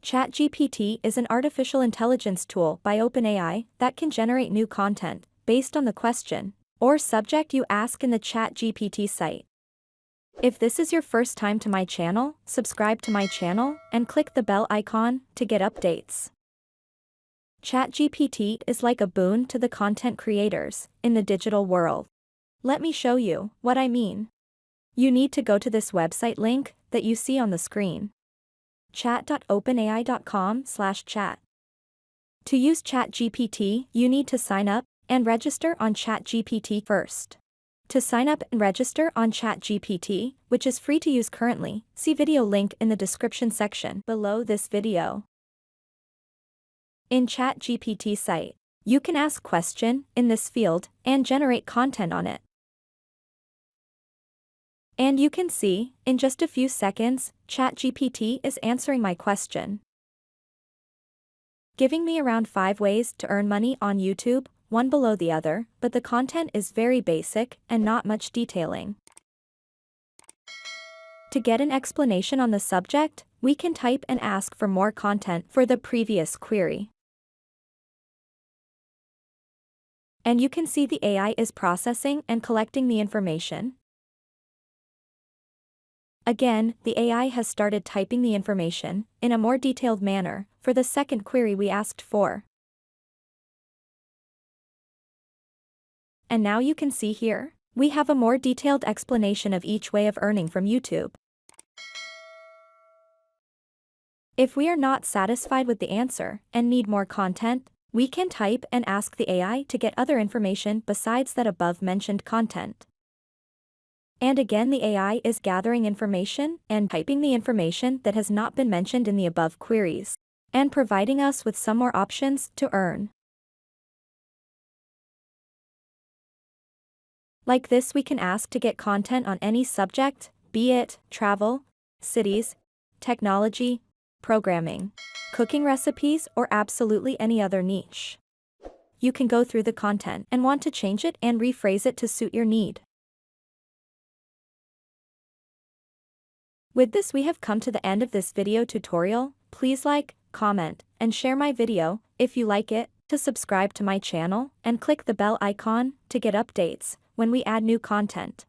ChatGPT is an artificial intelligence tool by OpenAI that can generate new content based on the question or subject you ask in the ChatGPT site. If this is your first time to my channel, subscribe to my channel and click the bell icon to get updates. ChatGPT is like a boon to the content creators in the digital world. Let me show you what I mean. You need to go to this website link that you see on the screen. chat.openai.com/chat. To use ChatGPT, you need to sign up and register on ChatGPT first. To sign up and register on ChatGPT, which is free to use currently, see video link in the description section below this video. In ChatGPT site, you can ask question in this field and generate content on it. And you can see, in just a few seconds, ChatGPT is answering my question, giving me around 5 ways to earn money on YouTube, one below the other, but the content is very basic and not much detailing. To get an explanation on the subject, we can type and ask for more content for the previous query. And you can see the AI is processing and collecting the information. Again, the AI has started typing the information in a more detailed manner for the second query we asked for. And now you can see here, we have a more detailed explanation of each way of earning from YouTube. If we are not satisfied with the answer and need more content, we can type and ask the AI to get other information besides that above mentioned content. And again, the AI is gathering information and typing the information that has not been mentioned in the above queries, and providing us with some more options to earn. Like this, we can ask to get content on any subject, be it travel, cities, technology, programming, cooking recipes, or absolutely any other niche. You can go through the content and want to change it and rephrase it to suit your need. With this, we have come to the end of this video tutorial. Please like, comment, and share my video if you like it, to subscribe to my channel, and click the bell icon to get updates when we add new content.